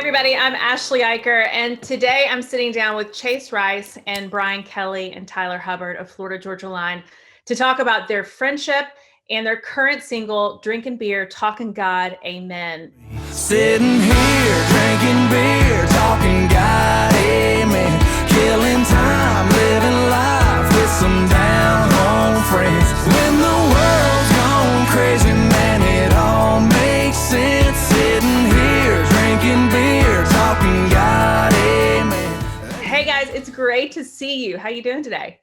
everybody, I'm Ashley Eicher, and today I'm sitting down with Chase Rice and Brian Kelly and Tyler Hubbard of Florida Georgia Line to talk about their friendship and their current single, Drinking Beer, Talkin' God, Amen. Sitting here, drinking beer, talking God, amen. Killing time, living life with some down-home friends. When the world's gone crazy, man, it all makes sense. Sitting here, drinking beer, talking God, amen. Hey guys, it's great to see you. How you doing today?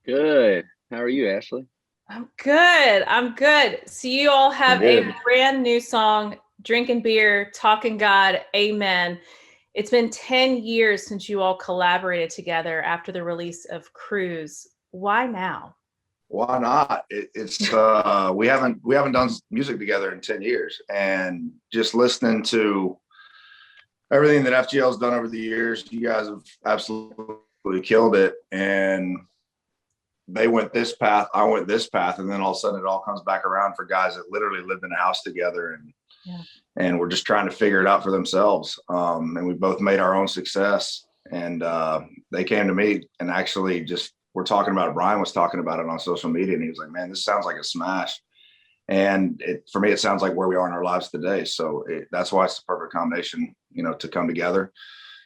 Good. How are you, Ashley? I'm good. So you all have a brand new song, Drinking Beer, Talking God, Amen. It's been 10 years since you all collaborated together after the release of Cruz. Why now? Why not? We haven't done music together in 10 years, and just listening to everything that FGL's done over the years, you guys have absolutely killed it. And they went this path, I went this path, and then all of a sudden it all comes back around for guys that literally lived in a house together and we're just trying to figure it out for themselves. And we both made our own success. And they came to me and actually just we're talking about it. Brian was talking about it on social media, and he was like, "Man, this sounds like a smash." And for me, it sounds like where we are in our lives today. So that's why it's the perfect combination, to come together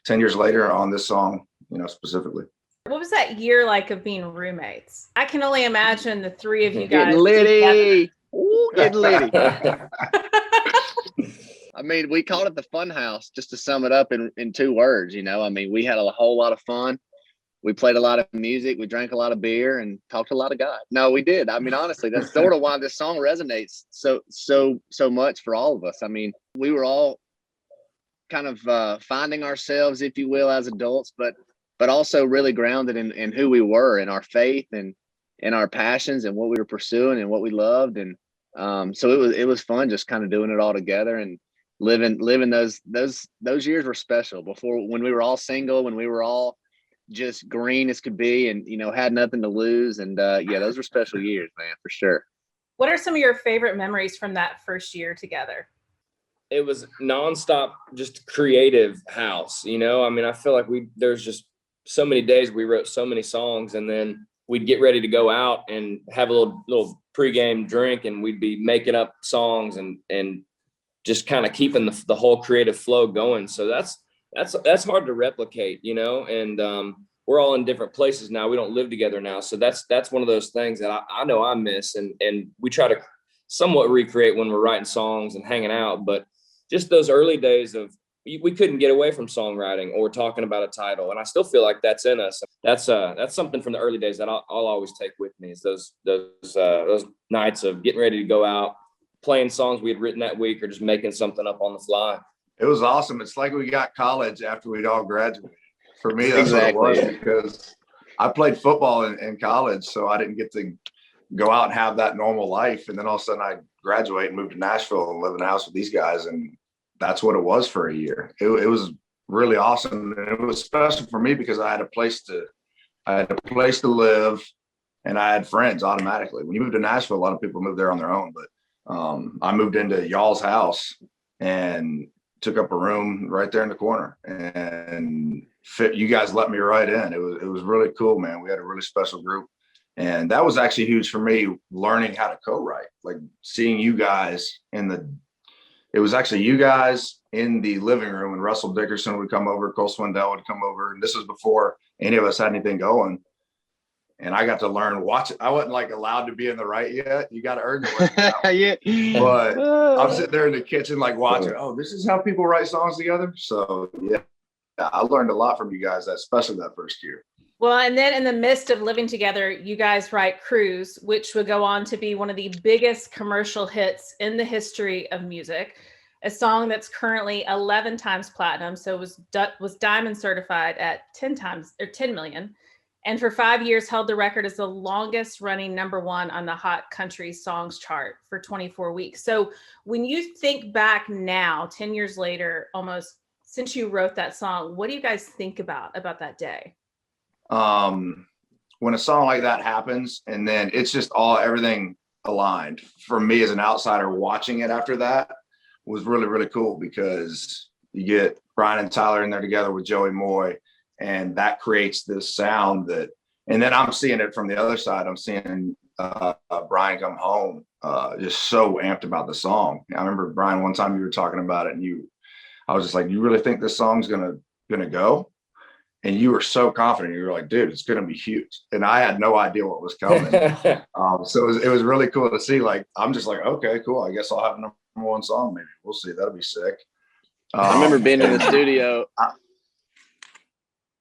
10 years later on this song, specifically. What was that year like of being roommates? I can only imagine the three of you guys. Getting litty. Ooh, getting litty. I mean, we called it the Fun House, just to sum it up in 2 words. I mean, we had a whole lot of fun. We played a lot of music. We drank a lot of beer and talked a lot of God. No, we did. I mean, honestly, that's sort of why this song resonates so much for all of us. I mean, we were all kind of finding ourselves, if you will, as adults, but also really grounded in who we were, in our faith and in our passions and what we were pursuing and what we loved. And so it was fun just kind of doing it all together and living those years were special before, when we were all single, when we were all just green as could be and, had nothing to lose. And those were special years, man, for sure. What are some of your favorite memories from that first year together? It was nonstop, just creative house. I mean, I feel like there's just so many days we wrote so many songs, and then we'd get ready to go out and have a little pregame drink, and we'd be making up songs and just kind of keeping the whole creative flow going. So that's hard to replicate, and we're all in different places now. We don't live together now. So that's one of those things that I know I miss, and we try to somewhat recreate when we're writing songs and hanging out. But just those early days of, we couldn't get away from songwriting or talking about a title. And I still feel like that's in us. That's something from the early days that I'll always take with me, is those nights of getting ready to go out, playing songs we had written that week, or just making something up on the fly. It was awesome. It's like we got college after we'd all graduated. For me, that's exactly what it was, because I played football in college, so I didn't get to go out and have that normal life. And then all of a sudden I graduate and move to Nashville and live in a house with these guys. And that's what it was for a year. It was really awesome. And it was special for me because I had a place to live, and I had friends automatically. When you move to Nashville, a lot of people move there on their own, but I moved into y'all's house and took up a room right there in the corner, and you guys let me right in. It was really cool, man. We had a really special group, and that was actually huge for me, learning how to co-write, like seeing you guys it was actually you guys in the living room, and Russell Dickerson would come over, Cole Swindell would come over, and this was before any of us had anything going. And I got to learn, watch it. I wasn't allowed to be in the right yet. You got to earn the right. Yeah. But I'm sitting there in the kitchen, watching, oh, this is how people write songs together. So yeah, I learned a lot from you guys, especially that first year. Well, and then in the midst of living together, you guys write Cruz, which would go on to be one of the biggest commercial hits in the history of music, a song that's currently 11 times platinum. So it was diamond certified at 10 million. And for 5 years held the record as the longest running #1 on the Hot Country Songs chart for 24 weeks. So when you think back now, 10 years later, almost since you wrote that song, what do you guys think about that day? When a song like that happens, and then it's just everything aligned for me as an outsider watching it after that was really, really cool, because you get Brian and Tyler in there together with Joey Moy, and that creates this sound that. And then I'm seeing it from the other side. I'm seeing Brian come home, just so amped about the song. I remember, Brian, one time you were talking about it, and I was just like, "You really think this song's gonna go?" And you were so confident. You were like, "Dude, it's gonna be huge." And I had no idea what was coming. So it was really cool to see. Like, I'm just like, "Okay, cool. I guess I'll have a number one song. Maybe we'll see. That'll be sick." I remember being in the studio.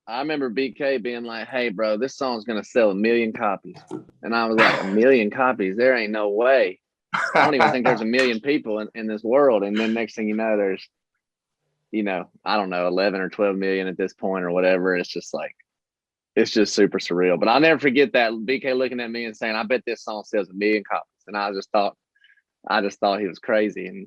I remember BK being like, "Hey, bro, this song's going to sell 1 million copies." And I was like, 1 million copies? There ain't no way. I don't even think there's 1 million people in this world. And then next thing you know, there's, I don't know, 11 or 12 million at this point or whatever. It's just like, it's just super surreal. But I'll never forget that BK looking at me and saying, "I bet this song sells 1 million copies." And I just thought he was crazy. And,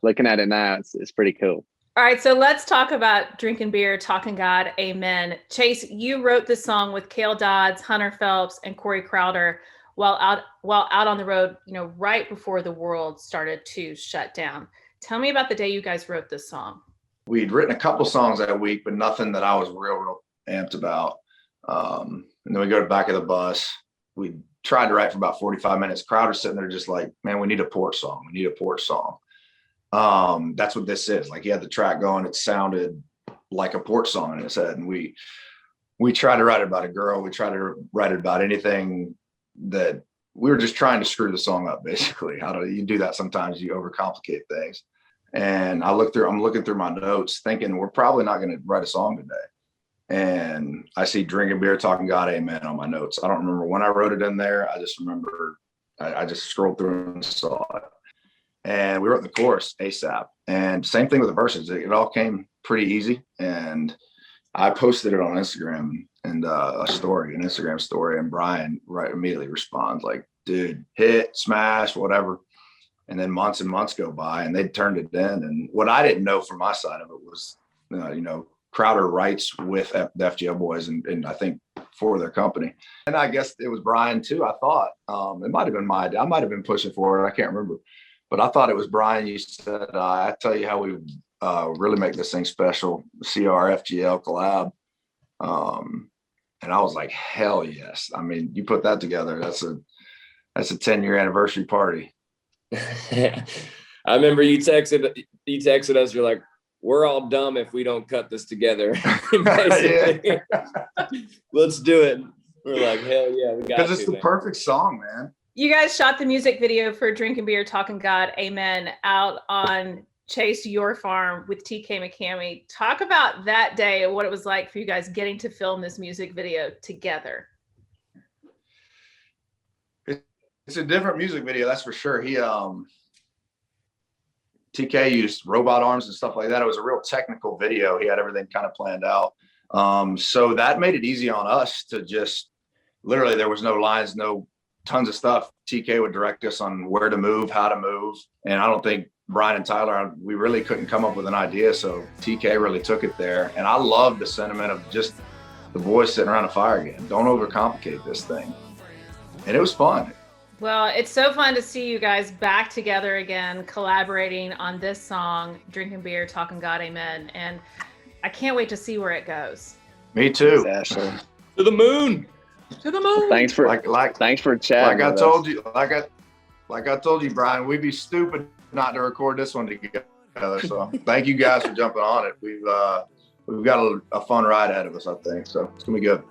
looking at it now, it's pretty cool. All right, so let's talk about Drinking Beer, Talking God, Amen. Chase, you wrote this song with Cale Dodds, Hunter Phelps, and Corey Crowder while out on the road, right before the world started to shut down. Tell me about the day you guys wrote this song. We'd written a couple songs that week, but nothing that I was real amped about. And then we go to the back of the bus. We tried to write for about 45 minutes. Crowder's sitting there just like, "Man, we need a porch song. We need a porch song." That's what this is. Like, he had the track going. It sounded like a porch song in his head. And we tried to write it about a girl. We tried to write it about anything that we were just trying to screw the song up, basically. You do that sometimes, you overcomplicate things. And I'm looking through my notes thinking we're probably not going to write a song today. And I see Drinking Beer, Talking God, Amen on my notes. I don't remember when I wrote it in there. I just remember I just scrolled through and saw it. And we wrote the chorus ASAP. And same thing with the verses. It all came pretty easy. And I posted it on Instagram and an Instagram story. And Brian immediately responds like, "Dude, hit, smash, whatever." And then months and months go by and they turned it in. And what I didn't know from my side of it was, Crowder writes with the FGL boys and I think for their company. And I guess it was Brian too. I thought it might've been I might've been pushing for it. I can't remember. But I thought it was Brian. You said, "I tell you how we really make this thing special, CR-FGL collab." And I was like, hell yes. I mean, you put that together, that's a 10-year anniversary party. I remember you texted us, you're like, "We're all dumb if we don't cut this together." Basically. Let's do it. We're like, hell yeah, we got to. Because it's the perfect song, man. You guys shot the music video for Drinking Beer, Talking God, Amen out on Chase, your farm with TK McCamey. Talk about that day and what it was like for you guys getting to film this music video together. It's a different music video, that's for sure. TK used robot arms and stuff like that. It was a real technical video. He had everything kind of planned out. So that made it easy on us to just literally, there was no lines, no tons of stuff. TK would direct us on where to move, how to move. And I don't think Brian and Tyler, we really couldn't come up with an idea. So TK really took it there. And I love the sentiment of just the boys sitting around a fire again. Don't overcomplicate this thing. And it was fun. Well, it's so fun to see you guys back together again, collaborating on this song, Drinking Beer, Talking God, Amen. And I can't wait to see where it goes. Me too. Exactly. To the moon. To the moon. Thanks for chatting. Like I told you, Brian, we'd be stupid not to record this one together. So thank you guys for jumping on it. We've got a fun ride ahead of us, I think. So it's gonna be good.